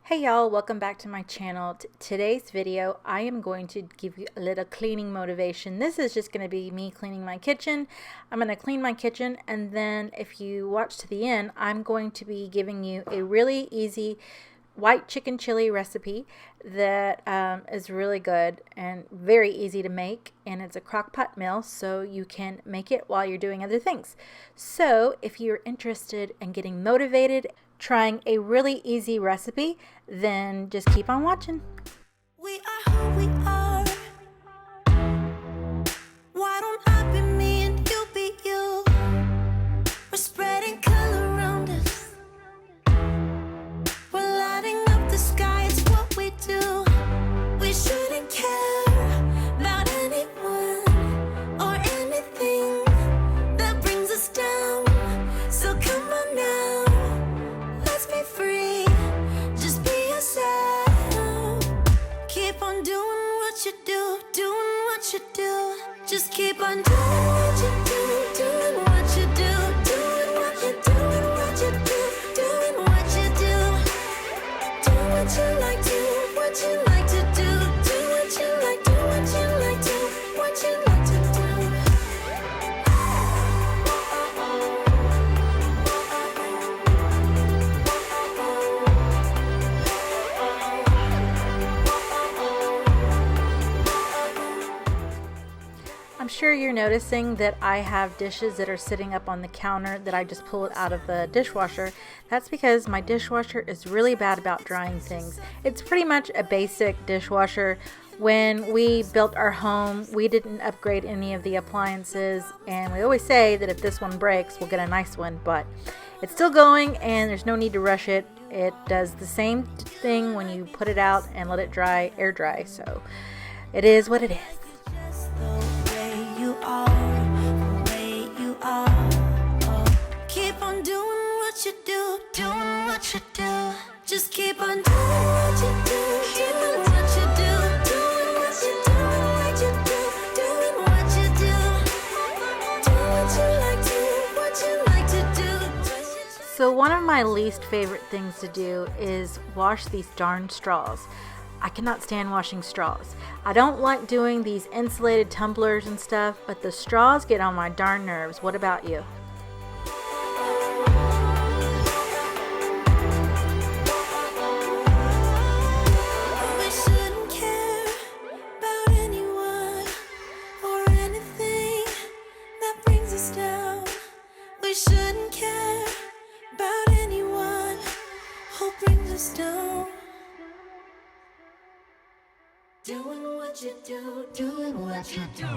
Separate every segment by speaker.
Speaker 1: Hey y'all, welcome back to my channel. Today's video, I am going to give you a little cleaning motivation. This is just going to be me cleaning my kitchen. I'm going to clean my kitchen, and then if you watch to the end, I'm going to be giving you a really easy white chicken chili recipe that is really good and very easy to make, and it's a Crockpot Meal, so you can make it while you're doing other things. So if you're interested in getting motivated, trying a really easy recipe, then just keep on watching.
Speaker 2: We are who we are. Why don't I be me and you be you? We're spreading color around us. We're lighting up the sky, it's what we do. We shouldn't care about anyone or anything that brings us down. So come on now, let's be free. Just be yourself. Keep on doing what you do, doing what you do. Just keep on doing what you do, doing what you do, doing what you do, doing what you do, doing what you do. Do what you like, do what you like to do, do what you like, do what you like, do what you like to do.
Speaker 1: I'm sure you're noticing that I have dishes that are sitting up on the counter that I just pulled out of the dishwasher. That's because my dishwasher is really bad about drying things. It's pretty much a basic dishwasher. When we built our home, we didn't upgrade any of the appliances, and we always say that if this one breaks, we'll get a nice one, but it's still going and there's no need to rush it. It does the same thing when you put it out and let it dry, air dry, so it is what it is.
Speaker 2: Just the way you are, the way you are. Oh. Keep on doing what you do, doing what you do. Just keep on doing what you do, doing what you do, doing what you do, what you do, doing what you do. Do what you like, do what you like to do.
Speaker 1: So one of my least favorite things to do is wash these darn straws. I cannot stand washing straws. I don't like doing these insulated tumblers and stuff, but the straws get on my darn nerves. What about you?
Speaker 2: We shouldn't care about anyone or anything that brings us down. We shouldn't care about anyone who brings us down. Doing what you do, doing what you do.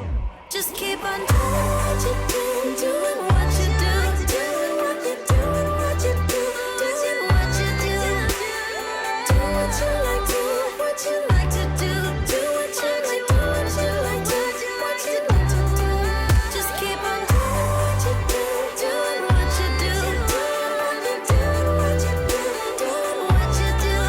Speaker 2: Just keep on doing what you do, doing what you do, doing what you do, doing what you do, doing what you do. Do what you like, do what you like to do, do what you like, do what you like, do what you like to do. Just keep on doing what you do, doing what you do, doing what you do, what you do, doing what you do.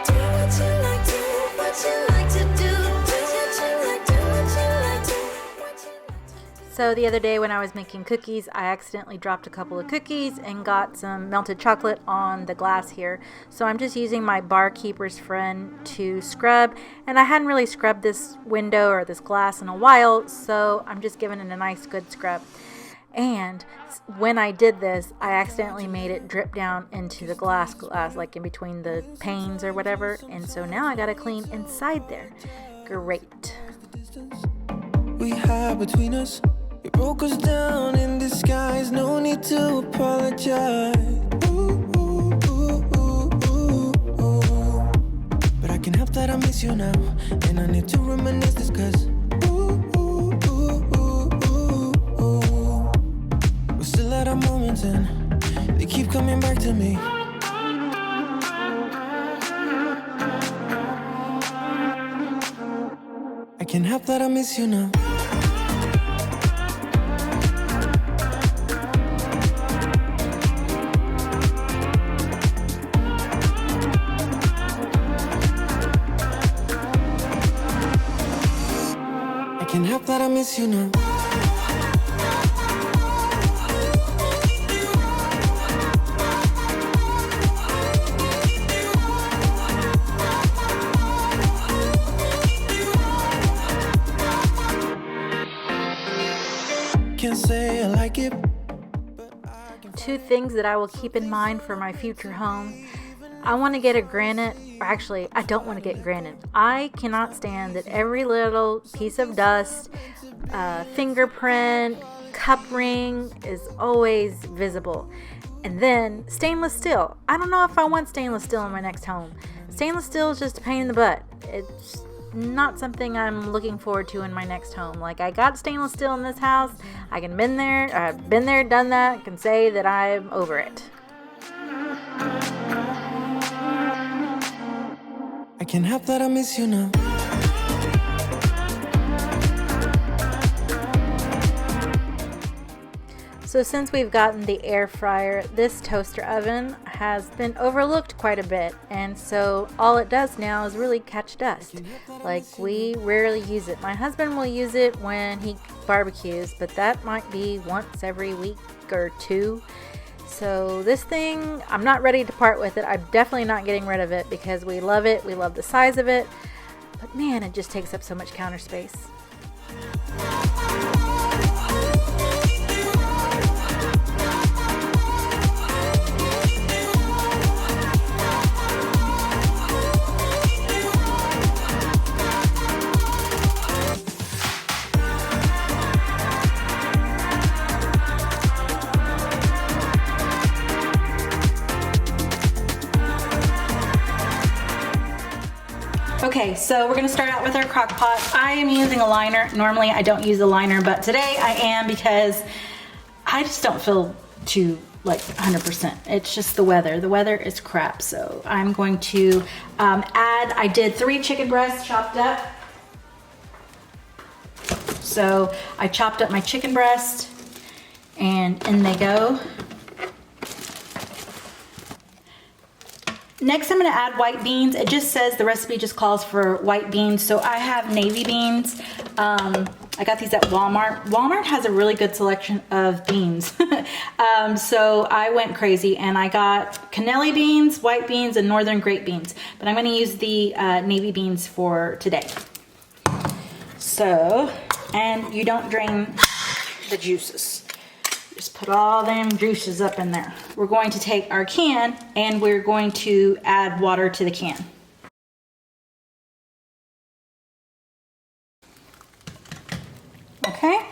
Speaker 2: Do what you like, do what you like to do, do what you like, do what you like to, what you like to do.
Speaker 1: So the other day when I was making cookies, I accidentally dropped a couple of cookies and got some melted chocolate on the glass here. So I'm just using my barkeeper's friend to scrub, and I hadn't really scrubbed this window or this glass in a while, so I'm just giving it a nice good scrub. And when I did this, I accidentally made it drip down into the glass, like in between the panes or whatever, and so now I gotta clean inside there. Great.
Speaker 3: We have between us. You broke us down in disguise. No need to apologize. Ooh, ooh, ooh, ooh, ooh, ooh. But I can help that I miss you now, and I need to reminisce this 'cause ooh, ooh, ooh, ooh, ooh, ooh. We're still at our moments and they keep coming back to me. I can't help that I miss you now. I can't help that I miss you now.
Speaker 1: 2 things that I will keep in mind for my future home. I want to get a granite, or actually, I don't want to get granite. I cannot stand that every little piece of dust, fingerprint, cup ring is always visible. And then stainless steel. I don't know if I want stainless steel in my next home. Stainless steel is just a pain in the butt. It's not something I'm looking forward to in my next home. Like, I got stainless steel in this house. I can I've been there, done that, can say that I'm over it.
Speaker 3: I can't help that I miss you now.
Speaker 1: So since we've gotten the air fryer, this toaster oven has been overlooked quite a bit, and so all it does now is really catch dust. Like, we rarely use it. My husband will use it when he barbecues, but that might be once every week or 2. So this thing, I'm not ready to part with it. I'm definitely not getting rid of it because we love it. We love the size of it, but man, it just takes up so much counter space. Okay, so we're gonna start out with our crock pot. I am using a liner. Normally I don't use a liner, but today I am because I just don't feel too like 100%. It's just the weather. The weather is crap. So I'm going to I did 3 chicken breasts chopped up. So I chopped up my chicken breast and in they go. Next, I'm going to add white beans. It just says the recipe just calls for white beans. So I have navy beans. I got these at Walmart. Walmart has a really good selection of beans. So I went crazy and I got cannelli beans, white beans, and northern grape beans. But I'm going to use the navy beans for today. So, and you don't drain the juices. Just put all them juices up in there. We're going to take our can and we're going to add water to the can. Okay,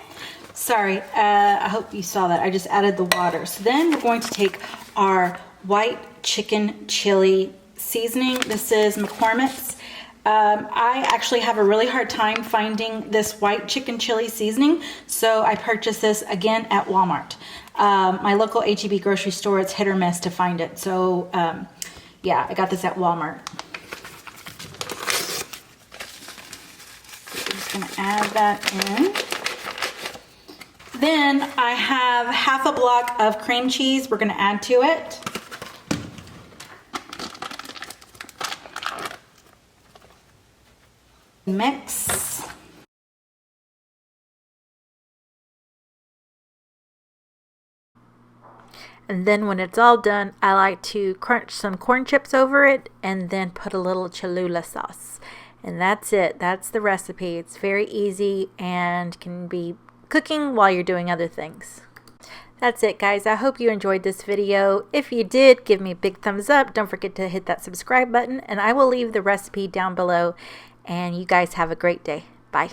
Speaker 1: sorry, I hope you saw that. I just added the water. So then we're going to take our white chicken chili seasoning. This is McCormick's. I actually have a really hard time finding this white chicken chili seasoning, so I purchased this again at Walmart. My local H-E-B grocery store, it's hit or miss to find it. So yeah, I got this at Walmart. So I'm just gonna add that in. Then I have half a block of cream cheese we're gonna add to it. Mix. And then when it's all done, I like to crunch some corn chips over it and then put a little Cholula sauce. And that's it. That's the recipe. It's very easy and can be cooking while you're doing other things. That's it, guys. I hope you enjoyed this video. If you did, give me a big thumbs up. Don't forget to hit that subscribe button, and I will leave the recipe down below. And you guys have a great day. Bye.